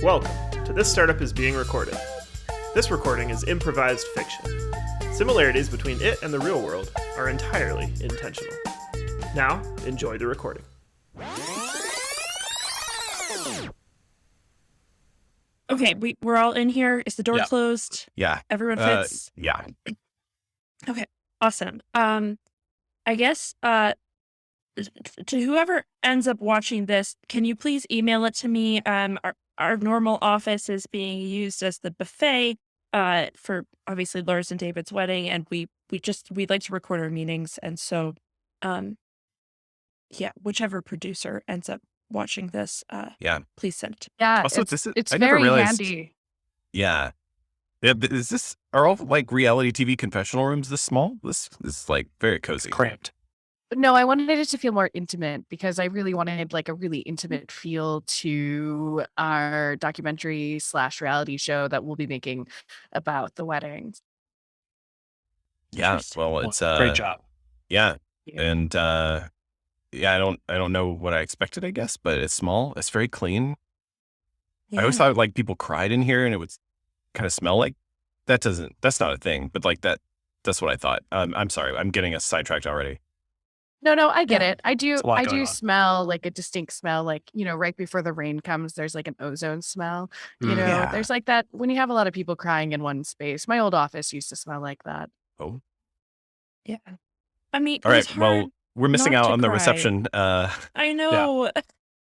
Welcome to This Startup is Being Recorded. This recording is improvised fiction. Similarities between it and the real world are entirely intentional. Now, enjoy the recording. Okay, we're all in here. Is the door closed? Yeah. Everyone fits? Yeah. Okay, awesome. I guess to whoever ends up watching this, can you please email it to me? Our normal office is being used as the buffet for obviously Laura's and David's wedding, and we'd like to record our meetings, and so whichever producer ends up watching this, please send it to me. Yeah, Also, it's I never very realized. handy. Yeah. Are all like reality TV confessional rooms this small? This is like very cozy. Cramped. No, I wanted it to feel more intimate because I really wanted like a really intimate feel to our documentary / reality show that we'll be making about the wedding. Yeah. Well, it's great job. Yeah. Yeah. And I don't know what I expected, I guess, but it's small. It's very clean. I always thought like people cried in here and it would kind of smell like that's not a thing, but like that's what I thought. I'm sorry. I'm getting us sidetracked already. No, I get it. I There's a lot do going on. smell like a distinct smell, like, right before the rain comes, there's like an ozone smell. Yeah. There's like that when you have a lot of people crying in one space. My old office used to smell like that. Oh. Yeah. I mean, All right. it's hard Well, we're missing not out to on the cry. reception. I know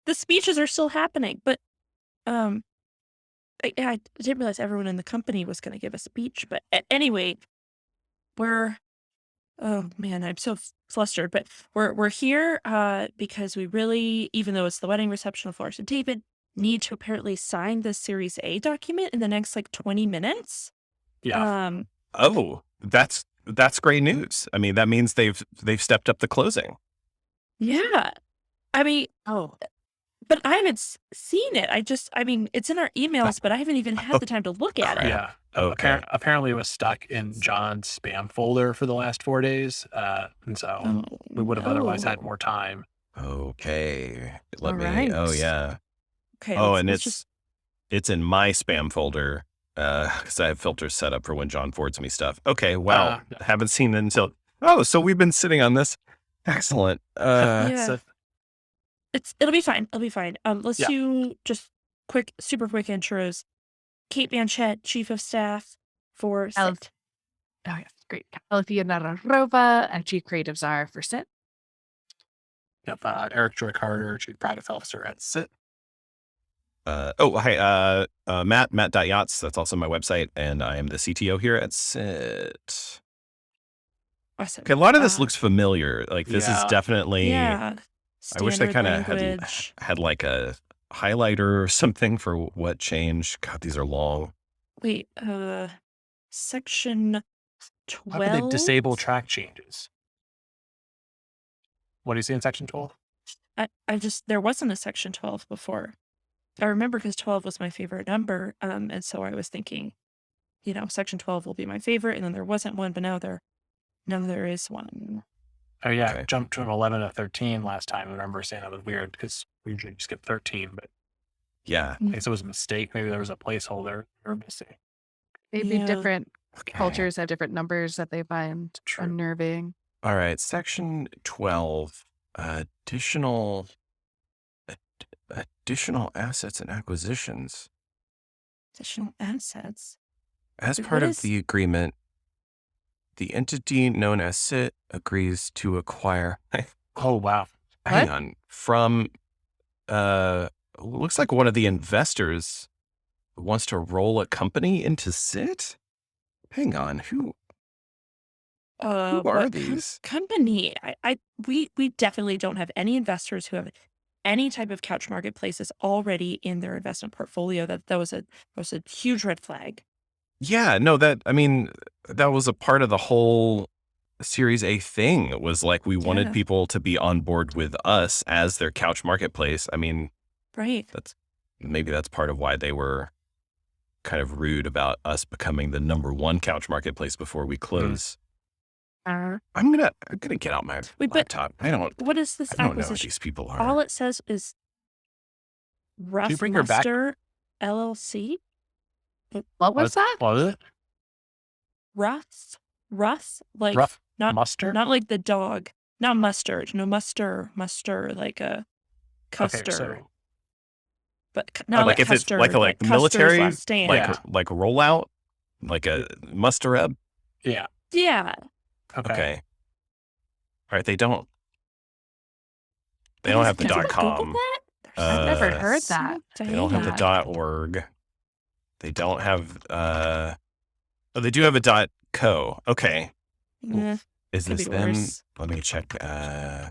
the speeches are still happening, but I didn't realize everyone in the company was going to give a speech. But anyway, oh man, I'm so flustered. But we're here because we really, even though it's the wedding reception of Lars and David, need to apparently sign the Series A document in the next like 20 minutes. Yeah. Oh, that's great news. I mean, that means they've stepped up the closing. Yeah. I mean, but I haven't seen it. I mean, it's in our emails, but I haven't even had the time to look at it. Yeah. Okay. Apparently it was stuck in John's spam folder for the last 4 days. And so we would have otherwise had more time. Okay. Let All me. right. Oh yeah. Okay. And let's just it's in my spam folder because I have filters set up for when John forwards me stuff. Okay. Wow. Haven't seen it until. Oh, so we've been sitting on this. Excellent. yeah. So, It'll be fine. It'll be fine. Let's Yeah. do just super quick intros. Kate Blanchett, Chief of Staff for Al- SIT. Oh, yeah, great. Althea Nararova, Chief Creative Czar for SIT. yep, Eric Joy Carter, Chief Product Officer at SIT. Hi. Matt.yachts. That's also my website, and I am the CTO here at SIT. Awesome. Okay, a lot of this looks familiar. Like this is Yeah. definitely. Yeah. I wish they Standard kind of language. had like a highlighter or something for what changed. God, these are long. Wait, section How could they 12? disable track changes? What do you see in section 12? There wasn't a section 12 before. I remember because 12 was my favorite number. And so I was thinking, section 12 will be my favorite. And then there wasn't one, but now there is one. Oh, yeah. Okay. Jumped from 11 to 13 last time. I remember saying that was weird because we usually skip 13, but Yeah. I guess it was a mistake. Maybe there was a placeholder or missing. Maybe Yeah. different Okay. cultures have different numbers that they find True. unnerving. All right. Section 12. Additional assets and acquisitions. Additional assets. As What part of is- the agreement, the entity known as SIT agrees to acquire. Oh, wow. Hang What? on. From looks like one of the investors wants to roll a company into SIT. Hang on. Who are What these? company? We definitely don't have any investors who have any type of couch marketplaces already in their investment portfolio. That was a huge red flag. Yeah, no, that was a part of the whole Series A thing. It was like we wanted Yeah. people to be on board with us as their couch marketplace. I mean, Right. maybe that's part of why they were kind of rude about us becoming the number one couch marketplace before we close. I'm gonna get out my Wait, but laptop. I don't what is this know who acquisition? these people are. All it says is rough you bring her back? luster LLC. What was that? What was it? Russ, like Rough not Muster? not like the dog, not mustard. No muster, like a Okay, custard, so but not like like if it's custard, like the Custer's military, Last Stand. like Yeah. like rollout, like a muster. yeah. Yeah. Okay. All right. They don't Can have the someone Google .com. that? I've never Uh, heard that. They don't have the .org. They don't have oh, they do have a .co. Okay. Yeah. Is Could this be them? worse. Let me check. Yeah.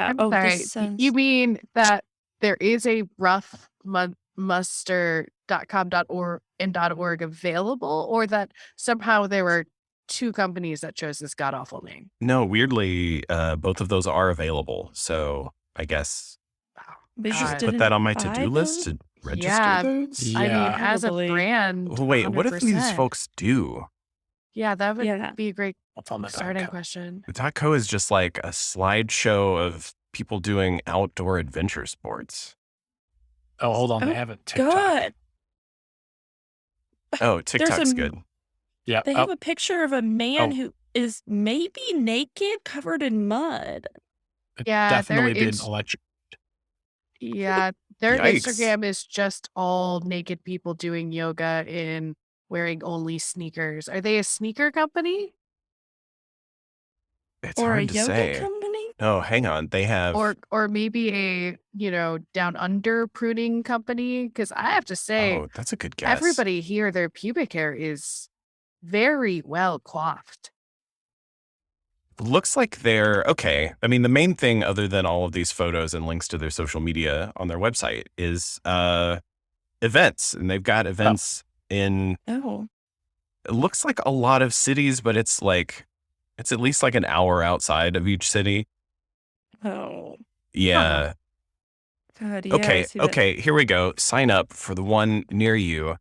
I'm Oh, sorry. this sounds. You mean that there is a roughmuster.com.org and .org available, or that somehow there were two companies that chose this god awful name? No, weirdly, both of those are available. So I guess They God. just put didn't that on my buy to-do list them? to register Yeah. those. I mean, Yeah. as a Probably. brand. Oh, wait, what if these 100%. folks do? Yeah, that would Yeah. be a great What's on the starting .co? question. The .co is just like a slideshow of people doing outdoor adventure sports. Oh, hold on. Oh, They have a TikTok. God. Oh, TikTok's a- good. Yeah. They have a picture of a man Oh. who is maybe naked, covered in mud. Yeah, definitely there been is- electric. Yeah, their Yikes. Instagram is just all naked people doing yoga in wearing only sneakers. Are they a sneaker company? It's Or a hard to yoga say. company? No, hang on. They have Or maybe a, down under pruning company? Because I have to say, Oh, that's a good guess. everybody here, their pubic hair is very well coiffed. Looks like they're okay. I mean, the main thing other than all of these photos and links to their social media on their website is events. And they've got events in Oh. it looks like a lot of cities, but it's at least like an hour outside of each city. Oh. Yeah. God, yeah. I Okay. see that. Okay. Here we go. Sign up for the one near you.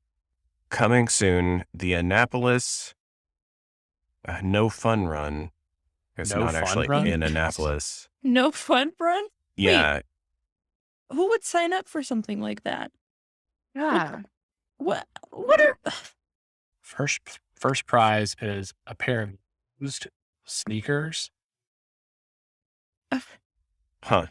Coming soon. The Annapolis No Fun Run. It's No not Fun actually Run? in Annapolis. No fun run? Yeah. Who would sign up for something like that? Yeah. What are First prize is a pair of used sneakers. Huh.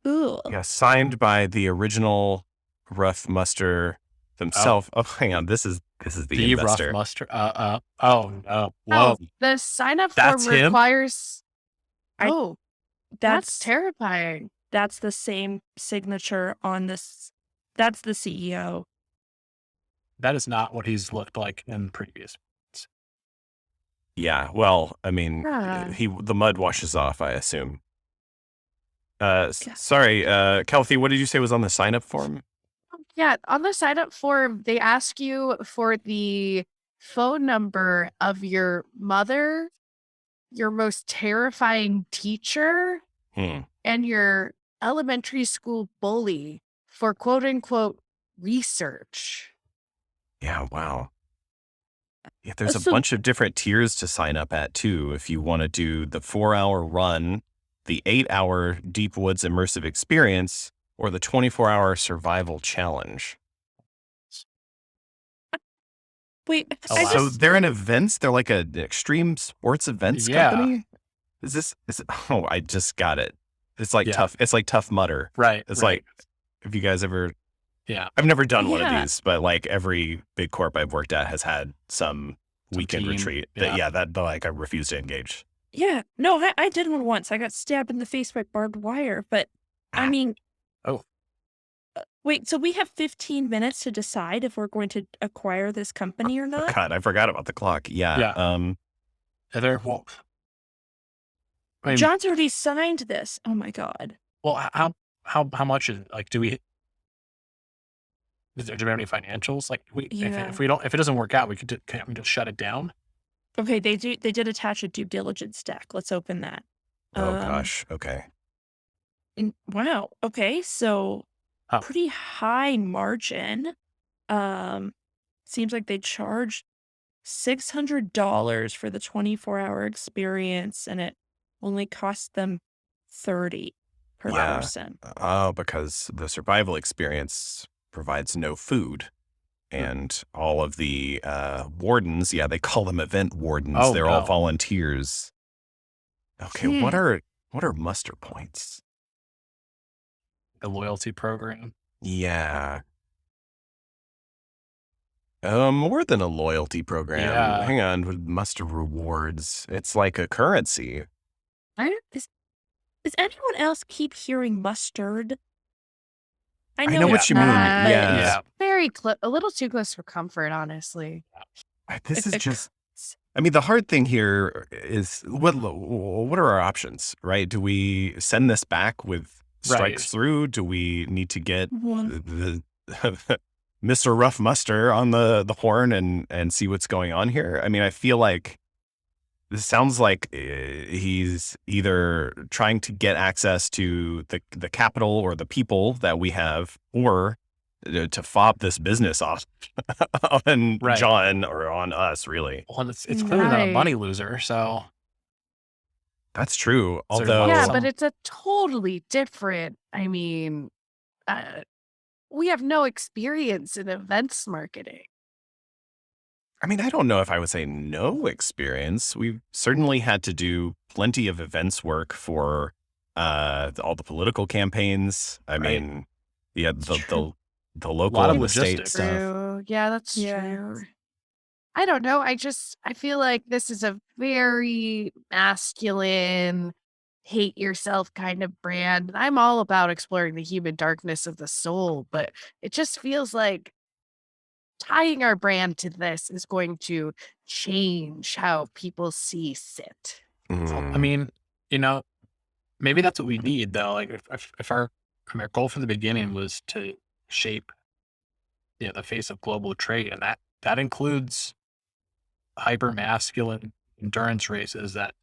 Ooh. Yeah. Signed by the original Rough Muster themselves. Oh, hang on. This is the The Rough investor. Muster. Oh no. Oh, Whoa. the sign up That's form him? requires. I- Oh, that's That's terrifying. that's the same signature on this. That's the CEO. That is not what he's looked like in previous. Yeah, well, I mean, Yeah. the mud washes off, I assume. Yeah. Sorry, Kelsey, what did you say was on the sign up form? Yeah, on the sign up form, they ask you for the phone number of your mother, your most terrifying teacher, and your elementary school bully for quote unquote research. Yeah, wow. Yeah, there's a So- bunch of different tiers to sign up at too. If you want to do the 4-hour run, the 8-hour deep woods immersive experience, or the 24-hour survival challenge. Wait, Oh, I wow. So just they're in events. They're like an extreme sports events Yeah. company. Is it? Oh, I just got it. It's like Yeah. tough. It's like Tough Mudder. Right. It's right. like, have you guys ever? Yeah. I've never done one of Yeah. these, but like every big corp I've worked at has had some weekend team, retreat. yeah. That like I refuse to engage. yeah. No, I did one once. I got stabbed in the face by barbed wire, but I mean. Oh. Wait, so we have 15 minutes to decide if we're going to acquire this company or not? God, I forgot about the clock. Yeah. Yeah. Well, I mean, John's already signed this. Oh my God. well, how much is like? Do we have any financials? Like, Yeah. if it doesn't work out, can we just shut it down? Okay, they did attach a due diligence deck. Let's open that. Oh gosh. Okay. Wow. Okay, so Oh. pretty high margin. Seems like they charge $600 for the 24-hour experience, and it only costs them $30 per Yeah. person. Oh, because the survival experience provides no food. And all of the wardens, they call them event wardens. Oh, They're all no. volunteers. Okay, what are muster points? The loyalty program. Yeah. More than a loyalty program. Yeah. Hang on, with muster rewards. It's like a currency. Does anyone else keep hearing mustard? I know what you mean. Yeah. Yeah. Very a little too close for comfort, honestly. This is just. I mean, the hard thing here is what are our options, right? Do we send this back with strikes through? Do we need to get the Mr. Rough Muster on the horn and see what's going on here? I mean, I feel like this sounds like he's either trying to get access to the capital or the people that we have, or to fob this business off on John or on us, really. Well, it's clearly not a money loser, so. That's true. So Although, but it's a totally different, I mean, we have no experience in events marketing. I mean, I don't know if I would say no experience. We've certainly had to do plenty of events work for all the political campaigns. I mean, the local lot of and the state logistics. stuff. True. Yeah, that's true. I don't know. I feel like this is a very masculine, hate yourself kind of brand. I'm all about exploring the human darkness of the soul, but it just feels like tying our brand to this is going to change how people see Sit. I mean, maybe that's what we need, though. Like, if our goal from the beginning was to shape, the face of global trade, and that includes hyper masculine endurance races that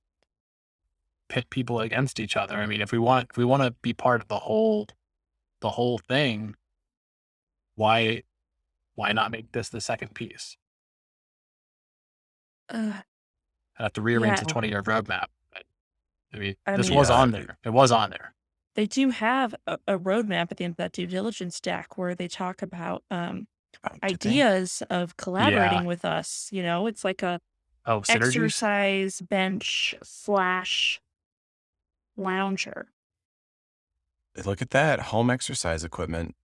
pit people against each other. I mean, if we want to be part of the whole thing, why not make this the second piece? I have to rearrange the 20-year roadmap. I mean, this was on there. It was on there. They do have a roadmap at the end of that due diligence deck where they talk about ideas of collaborating with us. It's like a synergies? exercise bench / lounger. Look at that home exercise equipment.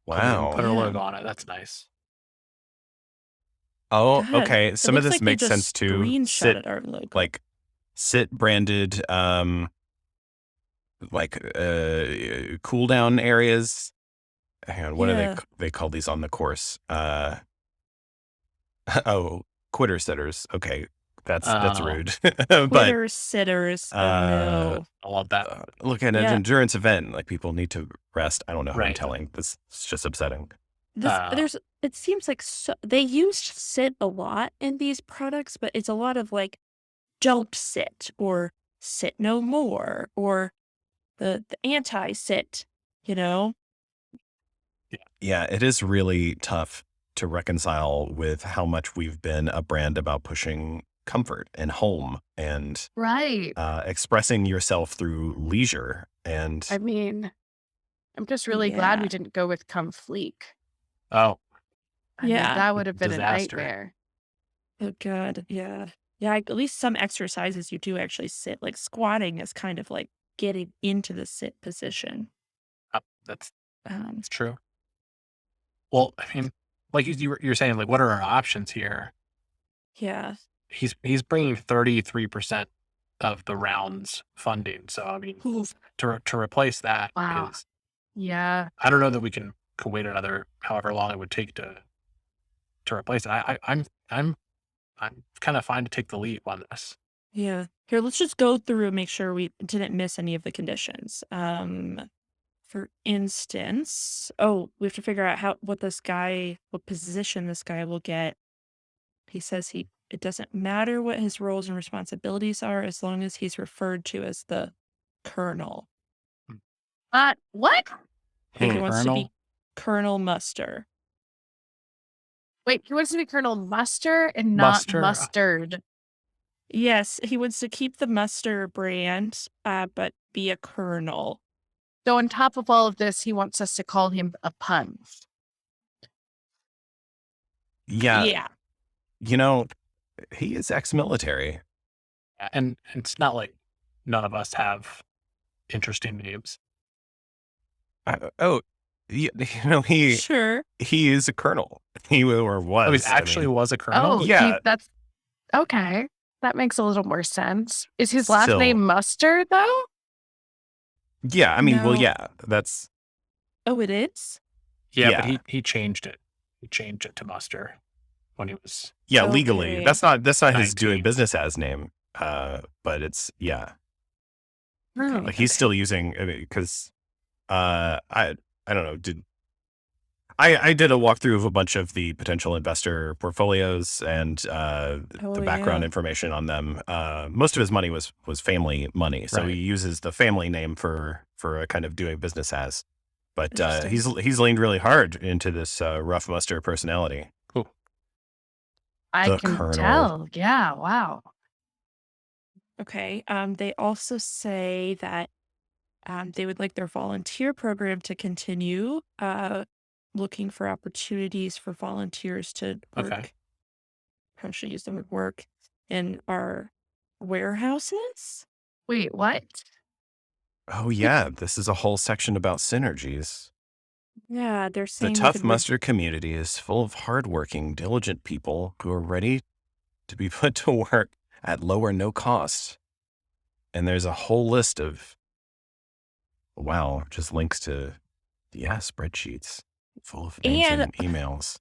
Wow. Put a logo on it. That's nice. Oh, God, okay. Some of this makes sense too. Screenshotted our logo. Like Sit branded cool down areas. Hang on, what do they call these on the course? Quitter sitters. Okay, that's rude. Quitter sitters. I love that. Look at an endurance event. Like, people need to rest. I don't know who I'm telling. This is just upsetting. It seems like they used Sit a lot in these products, but it's a lot of like don't sit or sit no more or the anti-sit, Yeah, it is really tough to reconcile with how much we've been a brand about pushing comfort and home and expressing yourself through leisure. And I mean, I'm just really glad we didn't go with Come Fleek. Oh, I mean, that would have been disaster. a nightmare. Oh God, yeah. At least some exercises you do actually sit. Like squatting is kind of like getting into the sit position. That's true. Well, I mean, like you're saying, like, what are our options here? Yeah. He's bringing 33% of the round's funding. So I mean, to replace that is, yeah. I don't know that we can wait another however long it would take to replace it. I'm kind of fine to take the leap on this. Yeah. Here, let's just go through and make sure we didn't miss any of the conditions. For instance, we have to figure out what position this guy will get. He says it doesn't matter what his roles and responsibilities are as long as he's referred to as the colonel. What? He wants to be Colonel Muster. Wait, he wants to be Colonel Muster and not Mustard. Yes, he wants to keep the Muster brand, but be a colonel. So on top of all of this, he wants us to call him a pun. Yeah, Yeah. you know, he is ex-military. And it's not like none of us have interesting names. You know, he Sure. is a colonel. He or was. Oh, he actually was a colonel? Oh, Yeah. that's okay. That makes a little more sense. Is his last Still. name Mustard, though? Yeah, I mean, well, No. yeah, that's Oh, it is? Yeah, Yeah. but he changed it. He changed it to Muster when he was. legally. Okay. That's not his 19. doing business as name. But it's Okay. like he's still using because I don't know. I did a walkthrough of a bunch of the potential investor portfolios and the background yeah. information on them. Most of his money was family money, so Right. he uses the family name for a kind of doing business as. But Interesting. he's leaned really hard into this rough muster personality. I The can Colonel. tell. Yeah, wow. Okay. They also say that they would like their volunteer program to continue, looking for opportunities for volunteers to work. Okay. Potentially use the word work in our warehouses. Wait, what? Oh yeah, this is a whole section about synergies. Yeah, they're The saying we tough could muster community is full of hardworking, diligent people who are ready to be put to work at low or no cost. And there's a whole list of, just links to, spreadsheets full of names and emails.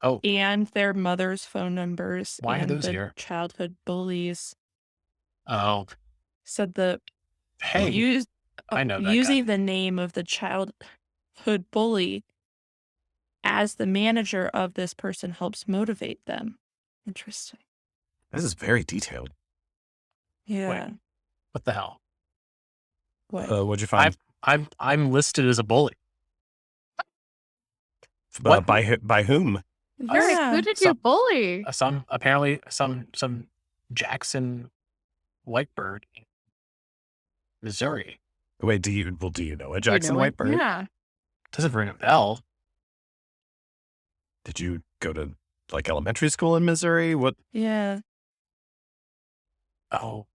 Oh, and their mother's phone numbers Why are and those the here? childhood bullies. oh, Said the hey, use I know that guy. using the name of the childhood bully as the manager of this person helps motivate them. Interesting. This is very detailed. Yeah. What the hell? What? What'd you find? I'm listed as a bully. what? By whom? Eric, Yeah. who did you Some- bully? Apparently some Jackson Whitebird, in Missouri. Wait, do you know a Jackson You know it? Whitebird? Yeah. Doesn't ring a bell. Did you go to like elementary school in Missouri? What? Yeah. Oh,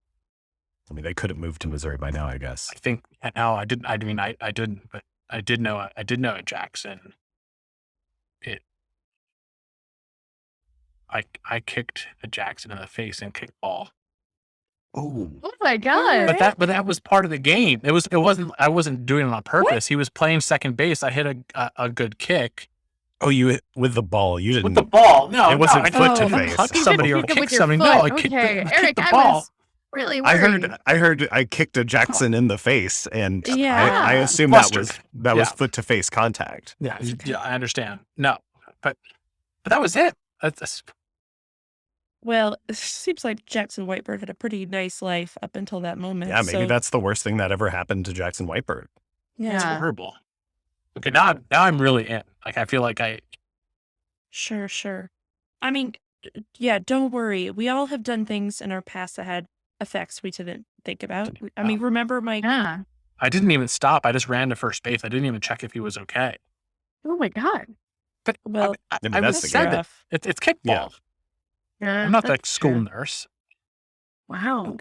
I mean, they could have moved to Missouri by now, I guess. I think no, I didn't. I mean, I didn't, but I did know a Jackson. I kicked a Jackson in the face in kickball. Oh, Oh my god. But that was part of the game. It wasn't. I wasn't doing it on purpose. He was playing second base. I hit a good kick you hit with the ball. You didn't. with the ball. No, It wasn't I foot to didn't face. hug You somebody or Kick it kick with your somebody. foot. No, I kicked Okay, the, Eric, kicked the I ball. was really I worried. heard I kicked a Jackson in the face, and Yeah. I assume Mustard. that was Yeah. foot to face contact. Yeah, I understand. No, but that was it. That's, Well, it seems like Jackson Whitebird had a pretty nice life up until that moment. Yeah, maybe so, that's the worst thing that ever happened to Jackson Whitebird. yeah. Yeah. horrible. Okay, now I'm really in. Like I feel like Sure. I mean, yeah, don't worry. We all have done things in our past that had effects we didn't think about. I mean, remember my Yeah. I didn't even stop. I just ran to first base. I didn't even check if he was okay. Oh my god. But Well, I mean, I that's would the said game. that rough. it's kickball. Yeah. Yeah. I'm not the that's school true. nurse. Wow.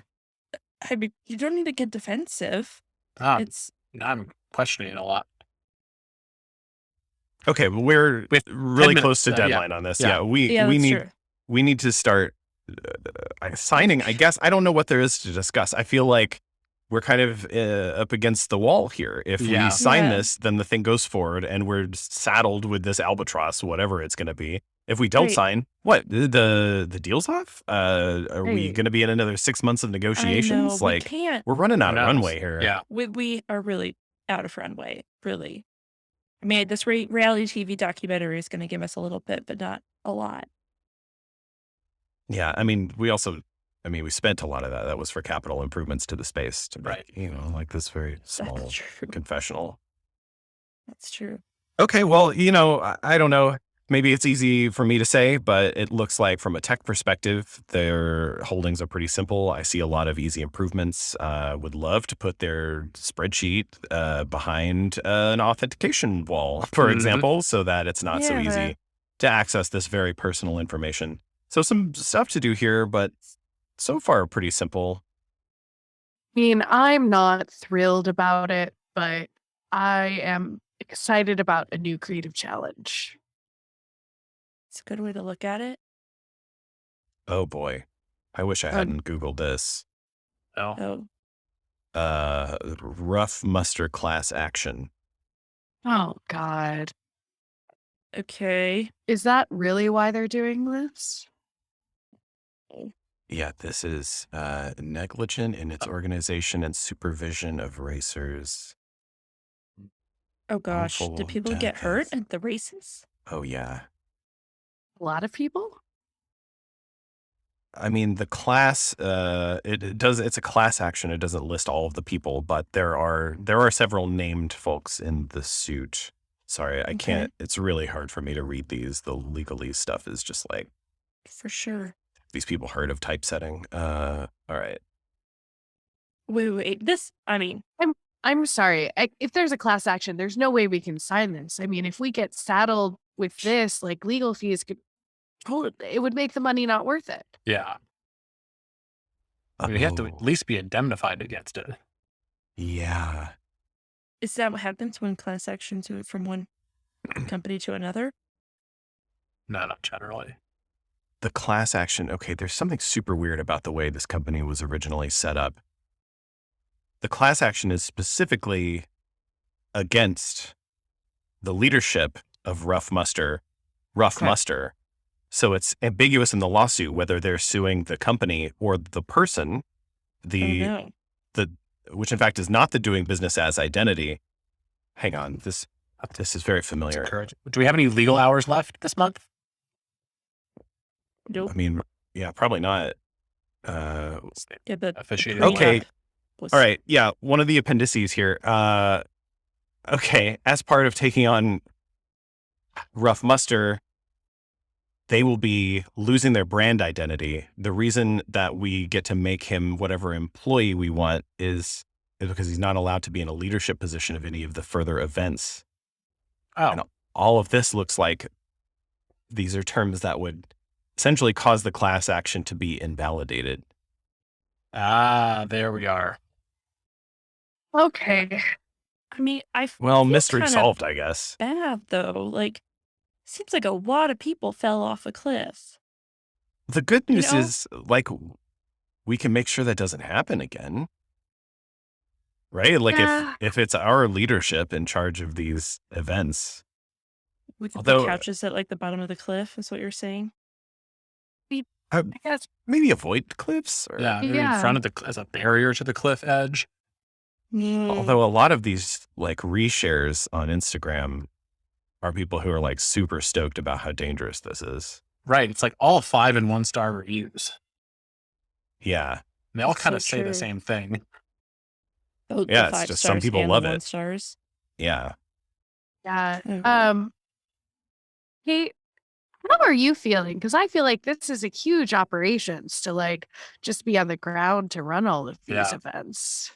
I mean, you don't need to get defensive. Ah, It's I'm questioning it a lot. Okay, well, we're With really 10 close to minutes, deadline on this. yeah. Yeah, that's need true. we need to start signing. I guess I don't know what there is to discuss. I feel like we're kind of up against the wall here. If Yeah. we sign Yeah. this, then the thing goes forward, and we're saddled with this albatross, whatever it's going to be. If we don't Right. sign, what the deal's off? Are we Right. going to be in another 6 months of I know, negotiations? we Like can't. we're running out Who of knows? runway here. Yeah. We are really out of runway, really. I mean, this reality TV documentary is going to give us a little bit, but not a lot. Yeah, I mean, we spent a lot of that. That was for capital improvements to the space to make, Right. like this very small That's true. confessional. That's true. Okay, well, I don't know. maybe it's easy for me to say, but it looks like from a tech perspective, their holdings are pretty simple. I see a lot of easy improvements. Would love to put their spreadsheet behind an authentication wall, for example, so that it's not so easy to access this very personal information. So some stuff to do here, but so far pretty simple. I mean, I'm not thrilled about it, but I am excited about a new creative challenge. It's a good way to look at it. Oh boy. I wish I hadn't Googled this. Oh, Rough muster class action. Oh, God. Okay. Is that really why they're doing this? Yeah, this is negligent in its organization and supervision of racers. Oh gosh, Wrongful did people death get hurt is- at the races? Oh yeah. A lot of people? I mean, the class, it's a class action. It doesn't list all of the people, but there are several named folks in the suit. Sorry, I can't, it's really hard for me to read these. The legalese stuff is just like, For sure. these people heard of typesetting. All right. Wait. I'm sorry. If there's a class action, there's no way we can sign this. I mean, if we get saddled with this, like legal fees it would make the money not worth it. yeah. I mean, you have to at least be indemnified against it. Yeah. Is that what happens when class actions move from one company to another? No, not generally. The class action, okay, there's something super weird about the way this company was originally set up. The class action is specifically against the leadership of Rough Muster. So it's ambiguous in the lawsuit whether they're suing the company or the person, which in fact is not the doing business as identity. Hang on, this is very familiar. Do we have any legal hours left this month? Nope. I mean, yeah, probably not. Yeah, the Officiated. Okay. was- All right. Yeah. One of the appendices here. Okay. As part of taking on Rough Muster, they will be losing their brand identity. The reason that we get to make him whatever employee we want is because he's not allowed to be in a leadership position of any of the further events. Oh, And all of this looks like these are terms that would essentially cause the class action to be invalidated. there we are. Okay. I mean, Well, feel mystery kinda solved, I guess. bad though. Like, seems like a lot of people fell off a cliff. The good news know? is, like, we can make sure that doesn't happen again. Right? Like, Yeah. if it's our leadership in charge of these events. We could Although- put couches at like the bottom of the cliff, is what you're saying. I guess. Maybe avoid cliffs. Or, Yeah, maybe Yeah. in front of as a barrier to the cliff edge. Although a lot of these, like, reshares on Instagram are people who are, like, super stoked about how dangerous this is. Right. It's like all 5 and 1 star reviews. Yeah. And they all That's kind of so say the true. same thing. Oh, the Yeah, it's 5 just some stars people and love the it. 1 stars. Yeah. Yeah. Okay. Kate, how are you feeling? Because I feel like this is a huge operations to like just be on the ground to run all of these Yeah. events.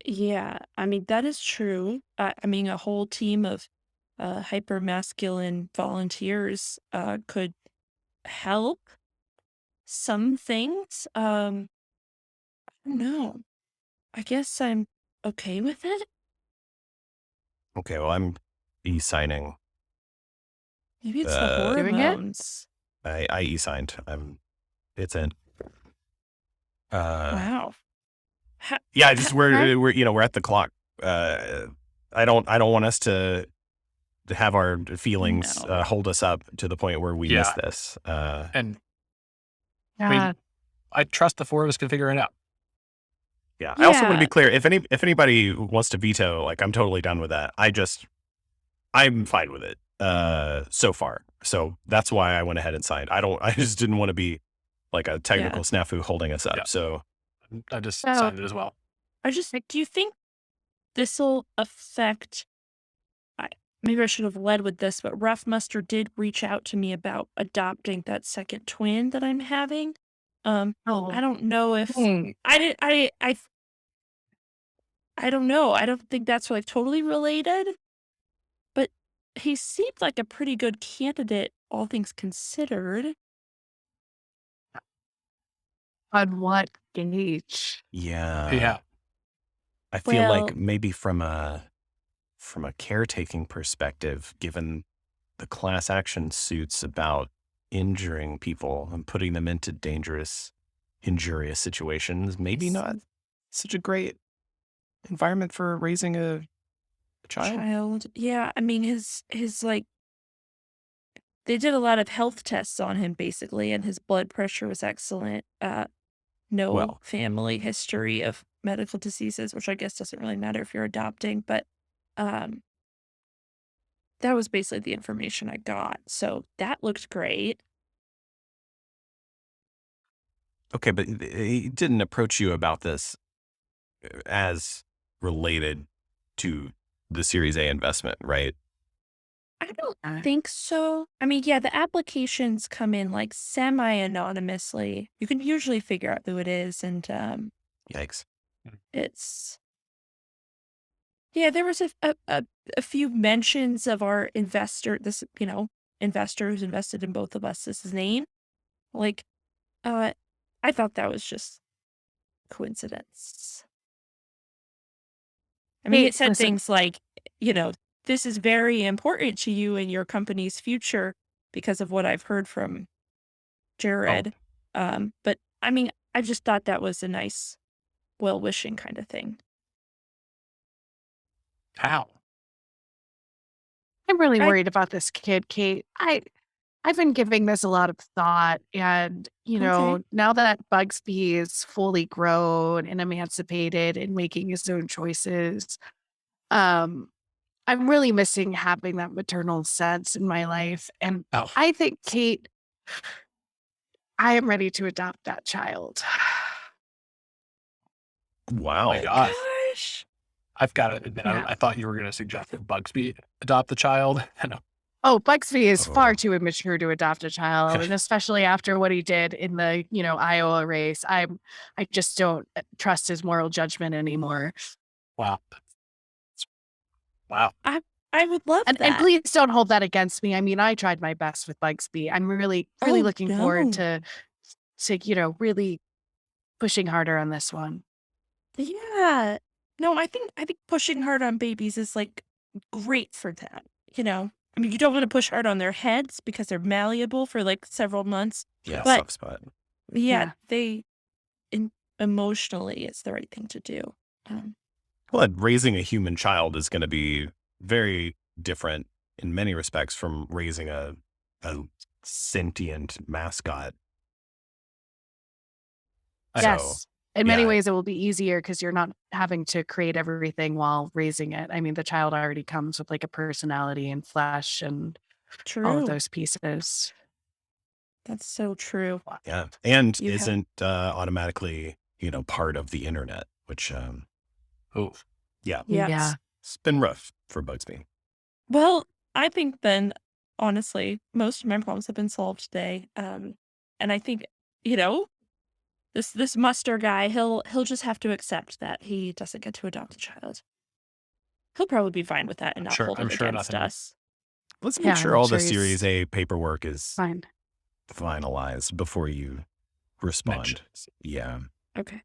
Yeah, I mean, that is true. I mean, a whole team of hyper masculine volunteers could help some things. I don't know. I guess I'm okay with it. Okay, well, I'm e-signing. Maybe it's the Doing it? hormones. I e-signed. It's in. Wow. Yeah, just Okay. we're at the clock. I don't want us to have our feelings No. hold us up to the point where we miss Yeah. this. And Yeah. I trust the 4 of us can figure it out. Yeah. I also want to Yeah. be clear. If anybody wants to veto, like, I'm totally done with that. I'm fine with it. So far. So that's why I went ahead and signed. I just didn't want to be like a technical snafu holding us up. Yeah. So I just So- signed it as well. Do you think this will affect maybe I should have led with this, but Rough Muster did reach out to me about adopting that second twin that I'm having. I don't know if I did. I don't know. I don't think that's like totally related, but he seemed like a pretty good candidate, all things considered. On what gauge? Yeah. Yeah. I feel Well- like maybe from a caretaking perspective, given the class action suits about injuring people and putting them into dangerous, injurious situations, maybe not such a great environment for raising a child. Yeah, I mean his like they did a lot of health tests on him basically, and his blood pressure was excellent. No Well. family history of medical diseases, which I guess doesn't really matter if you're adopting, but that was basically the information I got. So that looked great. Okay, but he didn't approach you about this as related to the Series A investment, right? I don't think so. I mean, yeah, the applications come in like semi-anonymously. You can usually figure out who it is, and Yikes. it's yeah. There was a few mentions of our investor. This investor who's invested in both of us. This is name. Like, I thought that was just coincidence. I mean, Hey, it said listen. things like, this is very important to you and your company's future because of what I've heard from Jared. But I mean, I just thought that was a nice, well-wishing kind of thing. How? I'm really I- worried about this kid, Kate. I've been giving this a lot of thought, and Okay. now that Bugsby is fully grown and emancipated and making his own choices, I'm really missing having that maternal sense in my life. And Oh, I think, Kate, I am ready to adopt that child. Wow. my God. Gosh. I've got to admit, Yeah. I thought you were going to suggest that Bugsby adopt the child. No. Oh, Bugsby is far Oh. too immature to adopt a child, and especially after what he did in the, Iowa race. I just don't trust his moral judgment anymore. Wow. Wow. I would love And that. please don't hold that against me. I mean, I tried my best with Bugsby. I'm really, really Oh, looking forward no. to really pushing harder on this one. Yeah. No, I think pushing hard on babies is like great for them. I mean, you don't want to push hard on their heads because they're malleable for like several months. Yeah, But- soft spot. Yeah, Yeah. emotionally, it's the right thing to do. Well, and raising a human child is going to be very different in many respects from raising a sentient mascot. Yes. In many yeah. ways, it will be easier because you're not having to create everything while raising it. I mean, the child already comes with like a personality and flesh and True. all of those pieces. That's so true. Yeah. And You have- isn't automatically, part of the internet, which, Oh, Yeah. it's been rough for Bugsby. Well, I think then, honestly, most of my problems have been solved today. And I think, this Muster guy, he'll just have to accept that he doesn't get to adopt a child. He'll probably be fine with that and not Sure, hold I'm it sure against nothing- us. Let's Yeah, make sure I'm all the sure he's Series A paperwork is Fine. finalized before you respond. mentions. Yeah. Okay.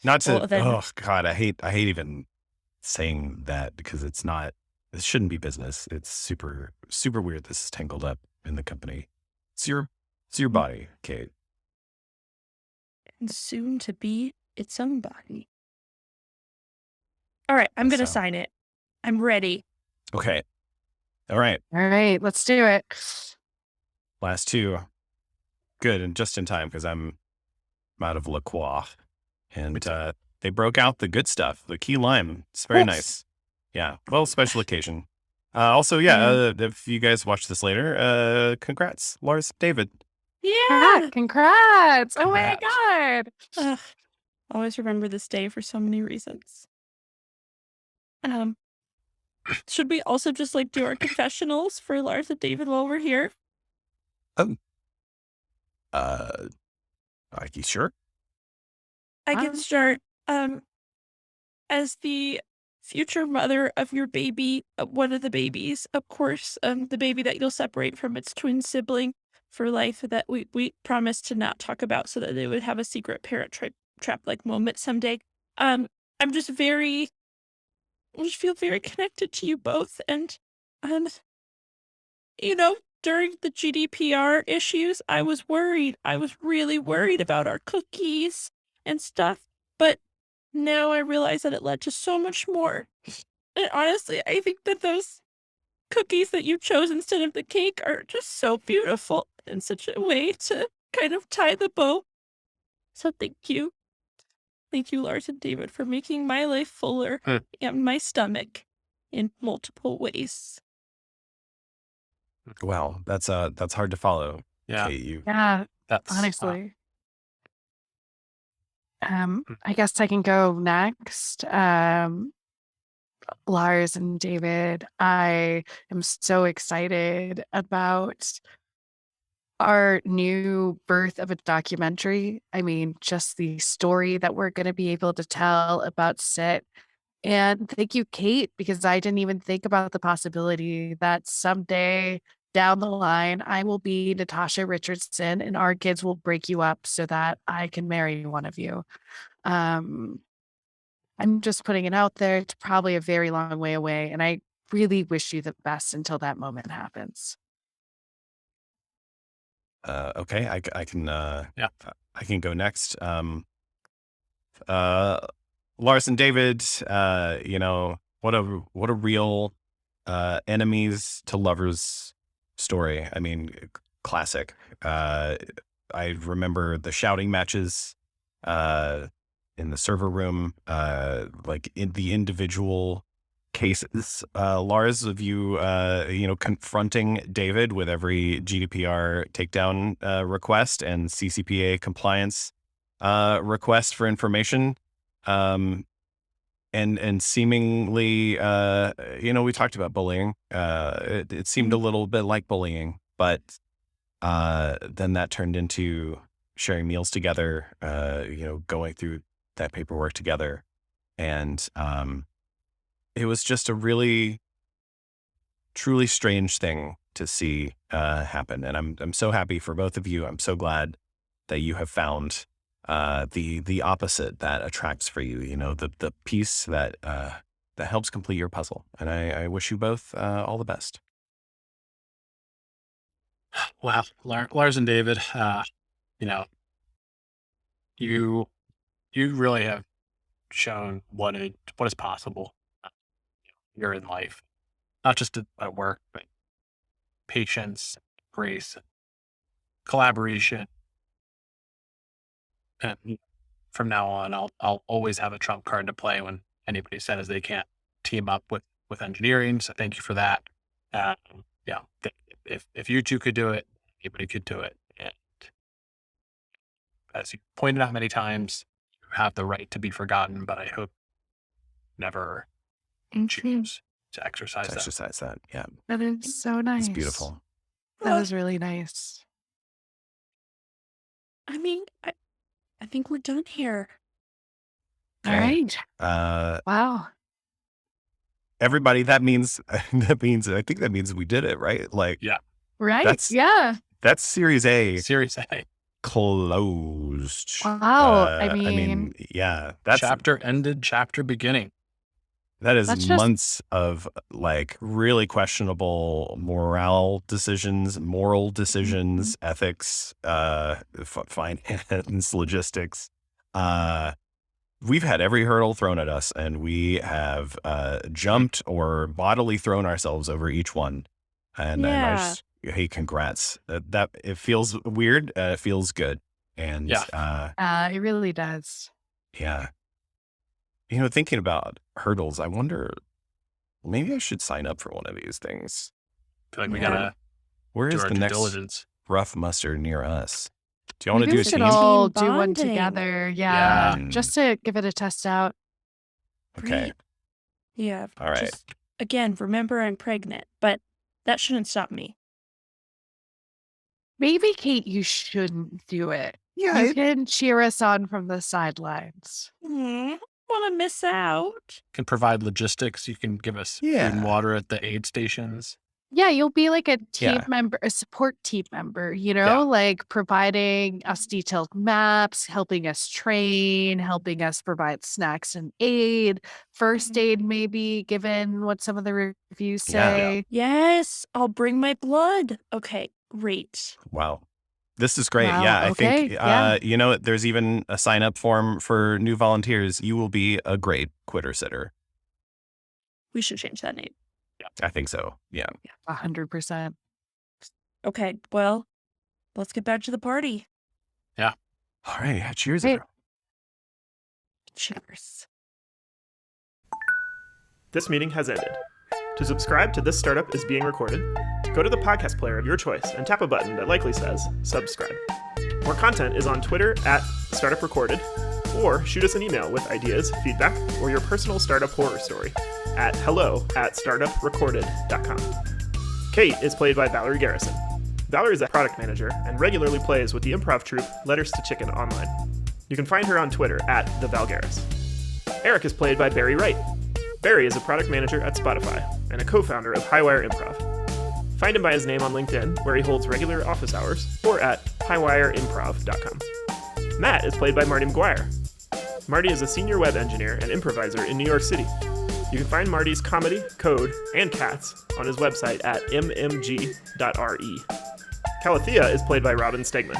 Not to, Well, then- oh God, I hate even saying that because this shouldn't be business. It's super, super weird. This is tangled up in the company. It's your body, Kate. And soon to be its own body. All right, I'm going to So- sign it. I'm ready. Okay. All right. All right, let's do it. Last two. Good. And just in time because I'm out of La Croix. And they broke out the good stuff, the key lime. It's very Yes. nice. Yeah. Well, special occasion. Also, if you guys watch this later, congrats, Lars, David. Yeah. Congrats. Oh my Congrats. God. Ugh. Always remember this day for so many reasons. should we also just like do our confessionals for Lars and David while we're here? Uh, are you sure? I can start. As the future mother of your baby, one of the babies, of course, the baby that you'll separate from its twin sibling for life, that we promised to not talk about, so that they would have a secret parent trap like moment someday. I'm just very, I just feel very connected to you both, and um, during the GDPR issues, I was worried. I was really worried about our cookies and stuff, but now I realize that it led to so much more. And honestly, I think that those cookies that you chose instead of the cake are just so beautiful in such a way to kind of tie the bow. So thank you. Thank you, Lars and David, for making my life fuller and my stomach in multiple ways. Wow, that's hard to follow. Yeah. Kate, Yeah, That's honestly. I guess I can go next. Lars and David, I am so excited about our new birth of a documentary. I mean, just the story that we're going to be able to tell about Sit. And thank you, Kate, because I didn't even think about the possibility that someday down the line, I will be Natasha Richardson and our kids will break you up so that I can marry one of you. Um, I'm just putting it out there. It's probably a very long way away. And I really wish you the best until that moment happens. okay, I can Yeah. I can go next. Lars and David, what a real enemies to lovers story. I mean, classic. I remember the shouting matches in the server room, like in the individual cases. Lars, of you, confronting David with every GDPR takedown request and CCPA compliance request for information. And seemingly, we talked about bullying. It seemed a little bit like bullying, but then that turned into sharing meals together, going through that paperwork together. And it was just a really, truly strange thing to see happen. And I'm so happy for both of you. I'm so glad that you have found the opposite that attracts for you, the piece that helps complete your puzzle. And I wish you both all the best. Wow, Lars and David, you really have shown what is possible here in life, not just at work, but patience, grace, collaboration, and from now on, I'll always have a trump card to play when anybody says they can't team up with engineering. So thank you for that. Yeah, if you two could do it, anybody could do it. And as you pointed out many times, you have the right to be forgotten, but I hope never choose to exercise that. Yeah, That is so nice. it's beautiful. That was really nice. I mean, I think we're done here. All Okay. right. Wow. Everybody, that means I think that means we did it, right? Like, Yeah. Right? That's- Yeah. that's Series A Series A. closed. Wow. I mean, yeah, that's Chapter ended, chapter beginning. that is That's just- months of like really questionable moral decisions, ethics, finance, logistics. We've had every hurdle thrown at us, and we have jumped or bodily thrown ourselves over each one. And hey, congrats! That it feels weird. It feels good, and Yeah. it really does. yeah. Thinking about hurdles, I wonder, maybe I should sign up for one of these things. I feel like we Yeah. gotta Where do is our the due next diligence. rough muster near us? Do you want to Maybe do we a should team? all Team do one bonding. together. Yeah. Yeah. Just to give it a test out. Okay. Great. Yeah. All right. Just again, remember I'm pregnant, but that shouldn't stop me. Maybe, Kate, you shouldn't do it. Yeah, You can cheer us on from the sidelines. Want to miss out? Can provide logistics. You can give us food Yeah. and water at the aid stations. Yeah, you'll be like a team Yeah. member, a support team member, you know, Yeah. like providing us detailed maps, helping us train, helping us provide snacks and aid, first aid, maybe, given what some of the reviews Yeah. say. Yes, I'll bring my blood. Okay, great. Wow. This is great. Wow, Yeah, I okay, think, yeah. you know, there's even a sign up form for new volunteers. You will be a great quitter sitter. We should change that name. I think so. Yeah. 100%. Okay, well, let's get back to the party. All right. Cheers. Hey. everyone. Cheers. This meeting has ended. To subscribe to This Startup is Being Recorded, go to the podcast player of your choice and tap a button that likely says subscribe. More content is on Twitter at Startup Recorded, or shoot us an email with ideas, feedback, or your personal startup horror story at hello@startuprecorded.com. Kate is played by Valerie Garrison. Valerie is a product manager and regularly plays with the improv troupe Letters to Chicken online. You can find her on Twitter at @thevalgaris. Eric is played by Barry Wright. Barry is a product manager at Spotify and a co-founder of Highwire Improv. Find him by his name on LinkedIn, where he holds regular office hours, or at highwireimprov.com. Matt is played by Marty McGuire. Marty is a senior web engineer and improviser in New York City. You can find Marty's comedy, code, and cats on his website at mmg.re. Calathea is played by Robin Stegman.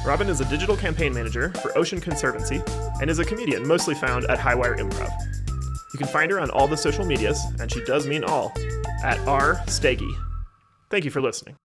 Robin is a digital campaign manager for Ocean Conservancy and is a comedian mostly found at Highwire Improv. You can find her on all the social medias, and she does mean all, at @rstegi. Thank you for listening.